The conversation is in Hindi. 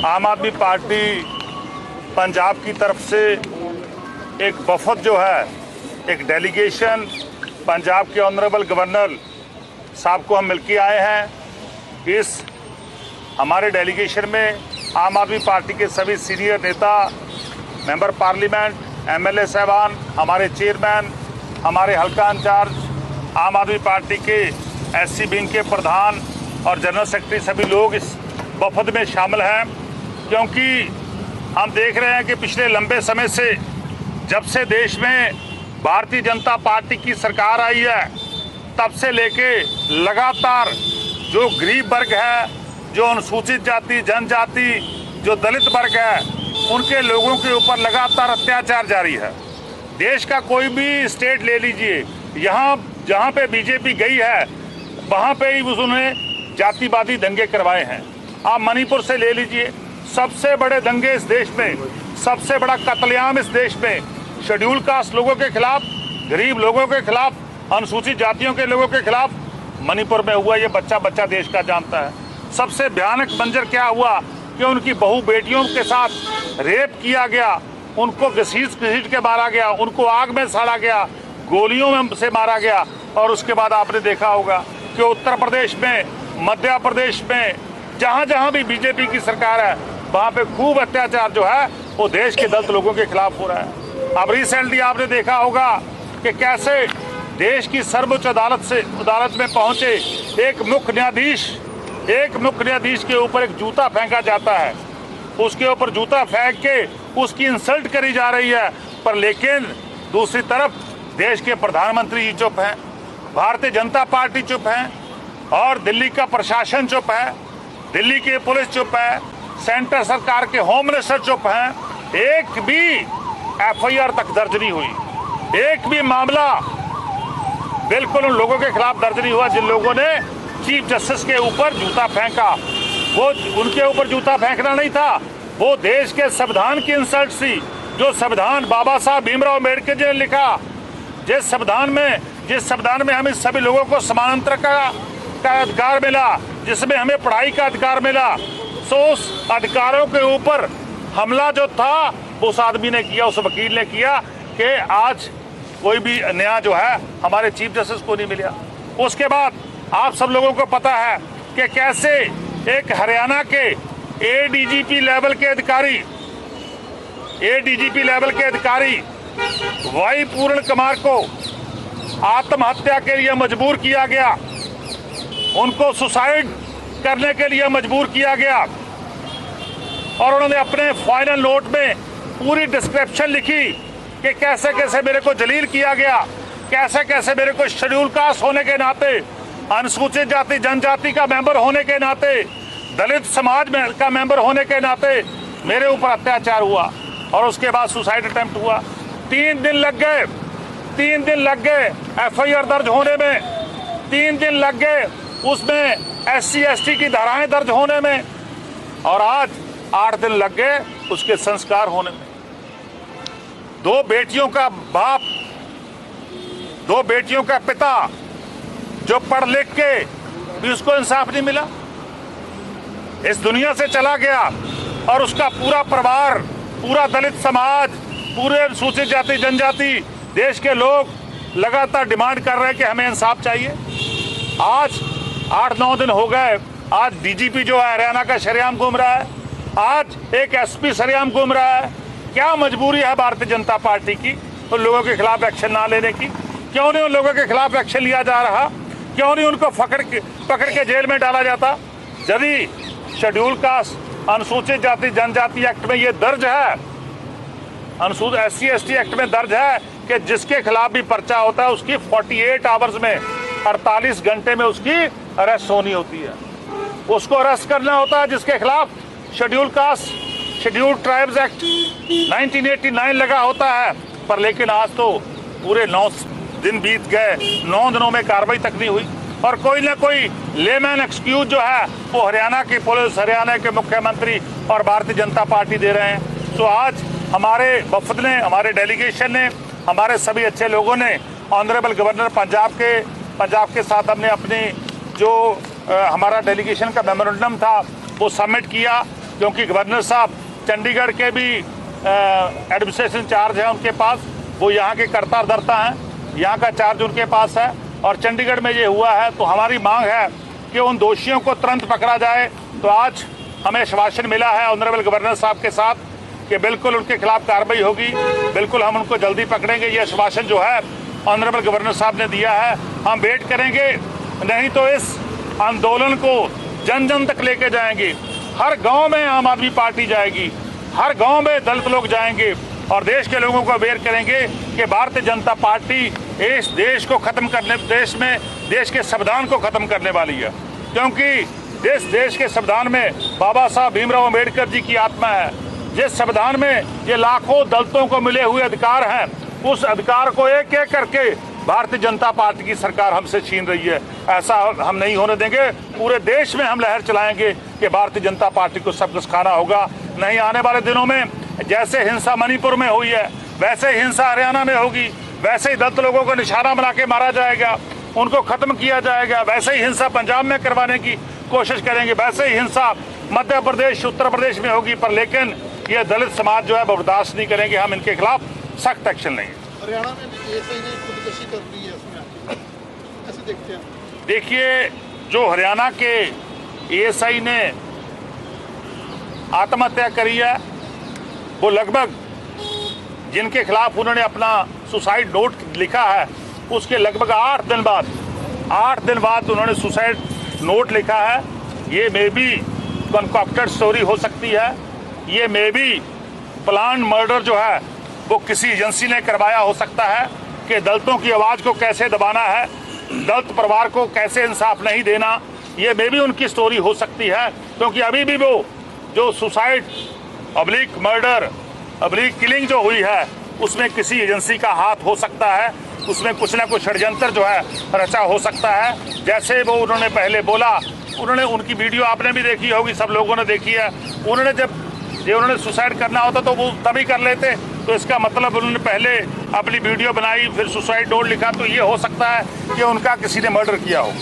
आम आदमी पार्टी पंजाब की तरफ से एक वफद जो है, एक डेलीगेशन पंजाब के ऑनरेबल गवर्नर साहब को हम मिलके आए हैं। इस हमारे डेलीगेशन में आम आदमी पार्टी के सभी सीनियर नेता, मेंबर पार्लियामेंट, एमएलए साहबान, हमारे चेयरमैन, हमारे हल्का इंचार्ज, आम आदमी पार्टी के एससी विंग के प्रधान और जनरल सेक्रेटरी सभी लोग इस वफद में शामिल हैं, क्योंकि हम देख रहे हैं कि पिछले लंबे समय से जब से देश में भारतीय जनता पार्टी की सरकार आई है, तब से लेके लगातार जो गरीब वर्ग है, जो अनुसूचित जाति, जनजाति, जो दलित वर्ग है, उनके लोगों के ऊपर लगातार अत्याचार जारी है। देश का कोई भी स्टेट ले लीजिए, यहाँ जहाँ पे बीजेपी गई है वहाँ पे ही उन्होंने जातिवादी दंगे करवाए हैं। आप मणिपुर से ले लीजिए, सबसे बड़े दंगे इस देश में, सबसे बड़ा कत्लेआम इस देश में शेड्यूल कास्ट लोगों के खिलाफ, गरीब लोगों के खिलाफ, अनुसूचित जातियों के लोगों के खिलाफ मणिपुर में हुआ। ये बच्चा बच्चा देश का जानता है। सबसे भयानक मंजर क्या हुआ कि उनकी बहू बेटियों के साथ रेप किया गया, उनको घसीट के मारा गया, उनको आग में साड़ा गया, गोलियों में से मारा गया। और उसके बाद आपने देखा होगा कि उत्तर प्रदेश में, मध्य प्रदेश में, जहाँ जहाँ भी बीजेपी की सरकार है वहाँ पे खूब अत्याचार जो है वो देश के दलित लोगों के खिलाफ हो रहा है। अब रिसेंटली आपने देखा होगा कि कैसे देश की सर्वोच्च अदालत में पहुंचे एक मुख्य न्यायाधीश के ऊपर एक जूता फेंका जाता है, उसके ऊपर जूता फेंक के उसकी इंसल्ट करी जा रही है। पर लेकिन दूसरी तरफ देश के प्रधानमंत्री चुप हैं, भारतीय जनता पार्टी चुप है, और दिल्ली का प्रशासन चुप है, दिल्ली की पुलिस चुप है, सेंटर सरकार के होम मिनिस्टर चुप हैं। एक भी एफआईआर तक दर्ज नहीं हुई, एक भी मामला बिल्कुल उन लोगों के खिलाफ दर्ज नहीं हुआ जिन लोगों ने चीफ जस्टिस के ऊपर जूता फेंका। वो उनके ऊपर जूता फेंकना नहीं था, वो देश के संविधान की इंसल्ट थी। जो संविधान बाबा साहब भीमराव अम्बेडकर जी ने लिखा, जिस संविधान में हमें सभी लोगों को समानांतर का अधिकार मिला, जिसमें हमें पढ़ाई का अधिकार मिला, सो उस अधिकारों के ऊपर हमला जो था उस आदमी ने किया, उस वकील ने किया कि आज कोई भी न्याय जो है हमारे चीफ जस्टिस को नहीं मिला। उसके बाद आप सब लोगों को पता है कि कैसे एक हरियाणा के एडीजीपी लेवल के अधिकारी वाई पूर्ण कुमार को आत्महत्या के लिए मजबूर किया गया, उनको सुसाइड करने के लिए मजबूर किया गया। और उन्होंने अपने फाइनल नोट में पूरी डिस्क्रिप्शन लिखी कि कैसे कैसे मेरे को जलील किया गया, कैसे कैसे मेरे को शेड्यूल कास्ट होने के नाते, अनुसूचित जाति जनजाति का मेंबर होने के नाते, दलित समाज में का मेंबर होने के नाते मेरे ऊपर अत्याचार हुआ। और उसके बाद सुसाइड अटेम्प्ट हुआ। 3 दिन लग गए एफआईआर दर्ज होने में, 3 दिन लग गए उसमें एससी एसटी की धाराएं दर्ज होने में, और आज 8 दिन लग गए उसके संस्कार होने में। 2 बेटियों का बाप, 2 बेटियों का पिता जो पढ़ लिख के भी उसको इंसाफ नहीं मिला, इस दुनिया से चला गया। और उसका पूरा परिवार, पूरा दलित समाज, पूरे अनुसूचित जाति जनजाति देश के लोग लगातार डिमांड कर रहे हैं कि हमें इंसाफ चाहिए। आज 8-9 दिन हो गए, आज डीजीपी जो है हरियाणा का शरेआम घूम रहा है, आज एक एसपी शरेआम घूम रहा है। क्या मजबूरी है भारतीय जनता पार्टी की उन लोगों के खिलाफ एक्शन ना लेने की? क्यों नहीं उन लोगों के खिलाफ एक्शन लिया जा रहा? क्यों नहीं उनको पकड़ के जेल में डाला जाता? यदि शेड्यूल कास्ट अनुसूचित जाति जनजाति एक्ट में ये दर्ज है, अनुसूचित एससी एसटी एक्ट में दर्ज है कि जिसके खिलाफ भी पर्चा होता है उसकी 48 आवर्स में, 48 घंटे में उसकी अरेस्ट होनी होती है। उसको अरेस्ट करना होता है जिसके खिलाफ schedule caste, schedule tribes act 1989 लगा होता है। पर लेकिन आज तो पूरे 9 दिन बीत गए, 9 दिनों में कार्रवाई तक नहीं हुई। और कोई ना कोई लेमैन एक्सक्यूज जो है वो हरियाणा की पुलिस, हरियाणा के मुख्यमंत्री और भारतीय जनता पार्टी दे रहे हैं। तो आज हमारे वफद ने, हमारे डेलीगेशन ने, हमारे सभी अच्छे लोगों ने ऑनरेबल गवर्नर पंजाब के साथ हमने अपनी जो हमारा डेलीगेशन का मेमोरेंडम था वो सबमिट किया। क्योंकि गवर्नर साहब चंडीगढ़ के भी एडमिनिस्ट्रेशन चार्ज है उनके पास, वो यहाँ के कर्ता धर्ता हैं, यहाँ का चार्ज उनके पास है। और चंडीगढ़ में ये हुआ है तो हमारी मांग है कि उन दोषियों को तुरंत पकड़ा जाए। तो आज हमें आश्वासन मिला है ऑनरेबल गवर्नर साहब के साथ कि बिल्कुल उनके खिलाफ कार्रवाई होगी, बिल्कुल हम उनको जल्दी पकड़ेंगे। ये आश्वासन जो है ऑनरेबल गवर्नर साहब ने दिया है। हम वेट करेंगे, नहीं तो इस आंदोलन को जन जन तक लेके जाएंगे। हर गांव में आम आदमी पार्टी जाएगी, हर गांव में दलित लोग जाएंगे और देश के लोगों को अवेयर करेंगे कि भारतीय जनता पार्टी इस देश को खत्म करने, देश के संविधान को खत्म करने वाली है। क्योंकि जिस देश के संविधान में बाबा साहब भीमराव अम्बेडकर जी की आत्मा है, जिस संविधान में ये लाखों दलितों को मिले हुए अधिकार हैं, उस अधिकार को एक एक करके भारतीय जनता पार्टी की सरकार हमसे छीन रही है। ऐसा हम नहीं होने देंगे। पूरे देश में हम लहर चलाएंगे कि भारतीय जनता पार्टी को सब कुछ खाना होगा। नहीं, आने वाले दिनों में जैसे हिंसा मणिपुर में हुई है, वैसे हिंसा हरियाणा में होगी, वैसे ही दलित लोगों को निशाना बना के मारा जाएगा, उनको खत्म किया जाएगा। वैसे ही हिंसा पंजाब में करवाने की कोशिश करेंगे, वैसे ही हिंसा मध्य प्रदेश, उत्तर प्रदेश में होगी। पर लेकिन ये दलित समाज जो है बर्दाश्त नहीं करेंगे, हम इनके खिलाफ सख्त एक्शन लेंगे। हरियाणा में भी एएसआई ने खुदकुशी कर ली है, उसमें ऐसे देखते हैं। देखिए, जो हरियाणा के एएसआई ने आत्महत्या करी है, वो लगभग जिनके खिलाफ उन्होंने अपना सुसाइड नोट लिखा है, उसके लगभग 8 दिन बाद उन्होंने सुसाइड नोट लिखा है। ये मे बी कॉन्कॉक्टेड स्टोरी हो सकती है, ये मे बी प्लान मर्डर जो है वो किसी एजेंसी ने करवाया हो सकता है कि दलितों की आवाज़ को कैसे दबाना है, दलित परिवार को कैसे इंसाफ नहीं देना। ये मे बी उनकी स्टोरी हो सकती है, क्योंकि अभी भी वो जो suicide oblique murder oblique killing जो हुई है, उसमें किसी एजेंसी का हाथ हो सकता है, उसमें कुछ ना कुछ षड्यंत्र जो है रचा हो सकता है। जैसे वो उन्होंने पहले बोला, उनकी वीडियो आपने भी देखी होगी, सब लोगों ने देखी है। उन्होंने सुसाइड करना होता तो वो तभी कर लेते। तो इसका मतलब उन्होंने पहले अपनी वीडियो बनाई, फिर सुसाइड नोट लिखा, तो ये हो सकता है कि उनका किसी ने मर्डर किया हो।